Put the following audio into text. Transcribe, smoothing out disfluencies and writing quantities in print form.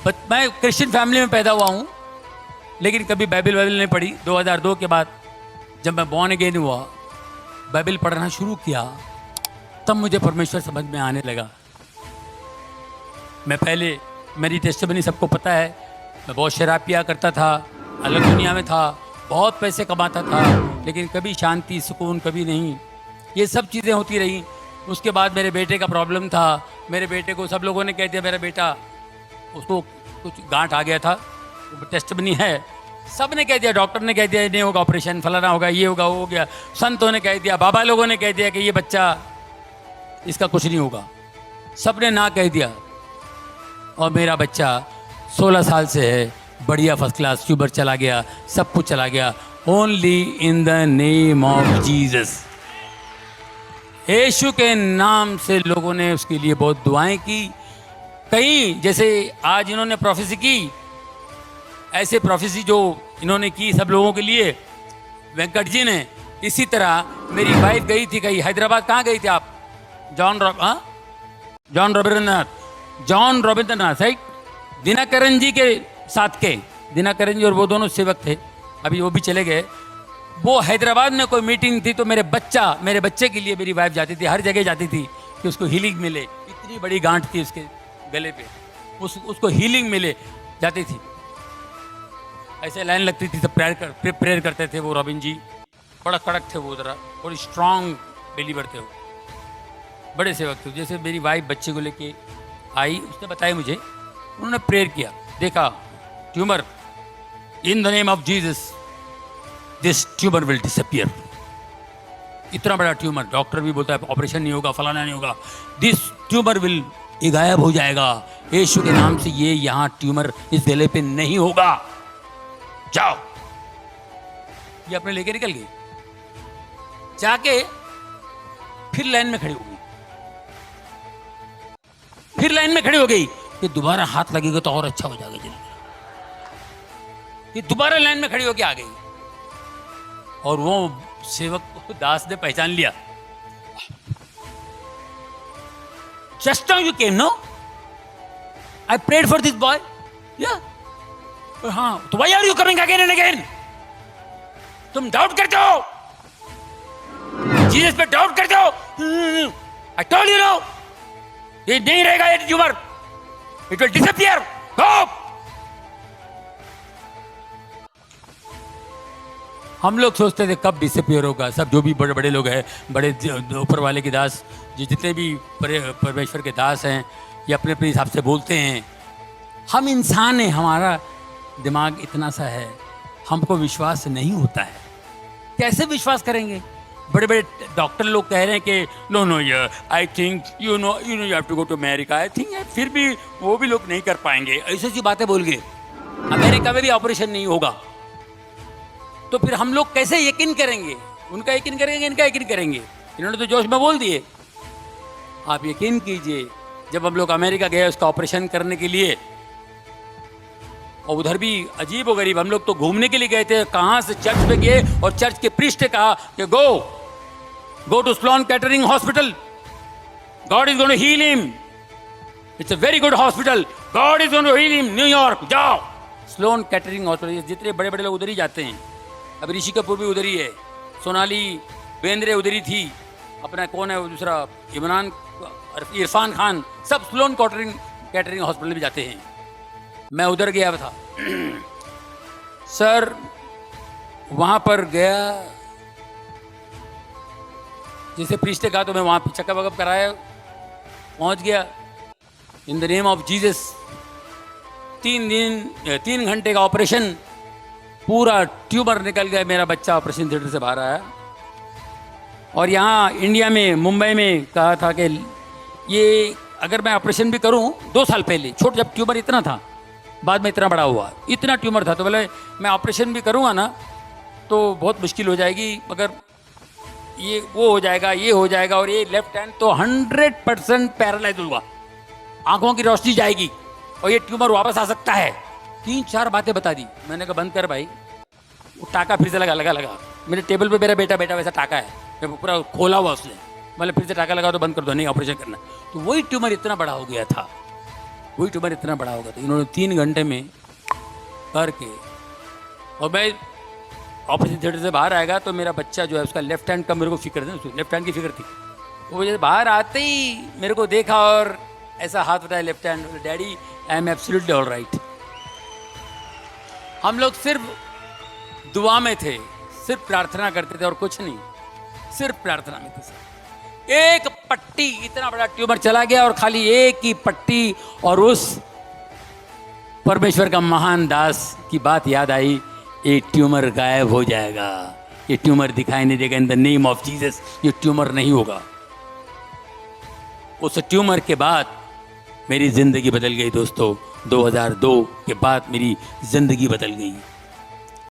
मैं Christian family में पैदा हुआ हूँ, लेकिन कभी बाइबल नहीं पढ़ी। 2002 के बाद जब मैं बॉर्न अगेन हुआ, बाइबल पढ़ना शुरू किया, तब मुझे परमेश्वर समझ में आने लगा। मैं पहले, मेरी टेस्टिमनी सबको पता है, मैं बहुत शराब पिया करता था, अलग दुनिया में था, बहुत पैसे कमाता था, लेकिन कभी शांति सुकून कभी नहीं। ये सब चीज़ें होती रही। उसके बाद मेरे बेटे का प्रॉब्लम था। मेरे बेटे को सब लोगों ने कह दिया, मेरा बेटा, उसको कुछ गांठ आ गया था, टेस्टिमनी है, सब ने कह दिया, डॉक्टर ने कह दिया नहीं होगा, ऑपरेशन फलाना होगा, ये होगा, वो हो गया, संतों ने कह दिया, बाबा लोगों ने कह दिया कि ये बच्चा, इसका कुछ नहीं होगा, सब ने ना कह दिया। और मेरा बच्चा 16 साल से है, बढ़िया फर्स्ट क्लास, ट्यूबर चला गया, सब कुछ चला गया, only in the name of Jesus. Yeshu के नाम से लोगों ने उसके लिए बहुत दुआएं की। कई, जैसे आज इन्होंने प्रोफेसी की, ऐसे प्रोफेसी जो इन्होंने की सब लोगों के लिए, वेंकट जी ने, इसी तरह मेरी वाइफ गई थी कहीं हैदराबाद। कहाँ गई थी आप? John Ravindranath, right? दिनकरन जी के साथ के, दिनकरन जी और वो दोनों सेवक थे, अभी वो भी चले गए। वो हैदराबाद में कोई मीटिंग थी, तो मेरे बच्चे के लिए मेरी वाइफ जाती थी, हर जगह जाती थी कि उसको हीलिंग मिले। इतनी बड़ी गांठ थी उसके गले पे, उसको हीलिंग मिले, जाती थी। ऐसे लाइन लगती थी, सब प्रेयर करते थे। वो रॉबिन जी बड़ा कड़क थे, वो जरा बड़ी स्ट्रांग बिलीवर थे, वो बड़े सेवक थे। जैसे मेरी वाइफ बच्चे को लेके आई, उसने बताया मुझे, उन्होंने प्रेयर किया, देखा tumour, in the name of Jesus this tumour will disappear. इतना बड़ा ट्यूमर, डॉक्टर भी बोलता है ऑपरेशन नहीं होगा, फलाना नहीं होगा, दिस ट्यूमर विल, ये गायब हो जाएगा यीशु के नाम से, ये यहाँ ट्यूमर इस गले पे नहीं होगा, जाओ। ये अपने लेके निकल गई, जाके फिर लाइन में खड़ी हो गई, फिर लाइन में खड़ी हो गई कि दोबारा हाथ लगेगा तो और अच्छा हो जाएगा जल्दी। ये दोबारा लाइन में खड़ी होके आ गई, और वो सेवक को दास ने पहचान लिया। Just now you came, no? I prayed for this boy. Yeah. हाँ, तो why are you coming again and again? तुम डाउट करते हो, जीसस पे डाउट करते हो। I told you no. ये नहीं रहेगा, ये tumour, it will disappear. Go. हम लोग सोचते थे कब डिसअपियर होगा। सब जो भी बड़े बड़े लोग हैं, बड़े ऊपर वाले के दास, जितने भी परमेश्वर के दास हैं, ये अपने अपने हिसाब से बोलते हैं। हम इंसान हैं, हमारा दिमाग इतना सा है, हमको विश्वास नहीं होता है। कैसे विश्वास करेंगे? बड़े बड़े डॉक्टर लोग कह रहे हैं कि no I think you know you have to go to America, I think, फिर भी वो भी लोग नहीं कर पाएंगे, ऐसी ऐसी बातें बोल गए। अमेरिका में भी ऑपरेशन नहीं होगा, तो फिर हम लोग कैसे यकीन करेंगे? उनका यकीन करेंगे, इनका यकीन करेंगे? इन्होंने तो जोश में बोल दिए। आप यकीन कीजिए, जब हम लोग अमेरिका गए उसका ऑपरेशन करने के लिए, और उधर भी अजीब व गरीब, हम लोग तो घूमने के लिए गए थे, कहाँ से चर्च पे गए, और चर्च के प्रीस्ट ने कहा कि go to Sloan Kettering hospital, God is going to heal him, it's a very good hospital, God is going to heal him, New York जाओ। स्लोन कैटरिंग हॉस्पिटल, जितने बड़े बड़े लोग उधर ही जाते हैं। अब ऋषि कपूर भी उधर ही है, सोनाली बेंद्रे उधर ही थी, अपना कौन है वो दूसरा, इरफान खान, सब स्लोन कैटरिंग हॉस्पिटल भी जाते हैं। मैं उधर गया था सर, वहाँ पर गया, जैसे प्रीस्ट ने कहा तो मैं वहाँ पे चेकअप वकअप कराया, पहुँच गया। इन द नेम ऑफ जीसस, 3 घंटे का ऑपरेशन, पूरा ट्यूमर निकल गया। मेरा बच्चा ऑपरेशन थिएटर से बाहर आया। और यहाँ इंडिया में, मुंबई में कहा था कि ये अगर मैं ऑपरेशन भी करूँ, 2 साल पहले छोटा जब ट्यूमर इतना था, बाद में इतना बड़ा हुआ, इतना ट्यूमर था, तो बोले मैं ऑपरेशन भी करूँगा ना तो बहुत मुश्किल हो जाएगी, मगर ये वो हो जाएगा, ये हो जाएगा, और ये लेफ्ट हैंड तो 100% पैरालाइज होगा, आंखों की रोशनी जाएगी, और ये ट्यूमर वापस आ सकता है। 3-4 बातें बता दी। मैंने कहा बंद कर भाई। वो टाका फिर से लगा मेरे टेबल पे, मेरा बेटा वैसा टाका है, पूरा खोला हुआ उसने, मतलब फिर से टाका लगा तो बंद कर दो, नहीं ऑपरेशन करना। तो वही ट्यूमर इतना बड़ा हो गया था। वही ट्यूमर इतना बड़ा होगा। तो इन्होंने 3 घंटे में करके, और मैं ऑपरेशन थिएटर से बाहर आएगा तो मेरा बच्चा जो है उसका लेफ्ट हैंड का मेरे को फिक्र था, लेफ्ट हैंड की फिक्र थी। वो जैसे बाहर आते ही मेरे को देखा और ऐसा हाथ उठाया left hand, daddy I am absolutely all right. हम लोग सिर्फ दुआ में थे, सिर्फ प्रार्थना करते थे और कुछ नहीं, सिर्फ प्रार्थना में थे सर। एक पट्टी, इतना बड़ा ट्यूमर चला गया और खाली एक ही पट्टी, और उस परमेश्वर का महान दास की बात याद आई, ये ट्यूमर गायब हो जाएगा, ये ट्यूमर दिखाई नहीं देगा, इन द नेम ऑफ जीसस ये ट्यूमर नहीं होगा। उस ट्यूमर के बाद मेरी जिंदगी बदल गई दोस्तों। 2002 के बाद मेरी जिंदगी बदल गई।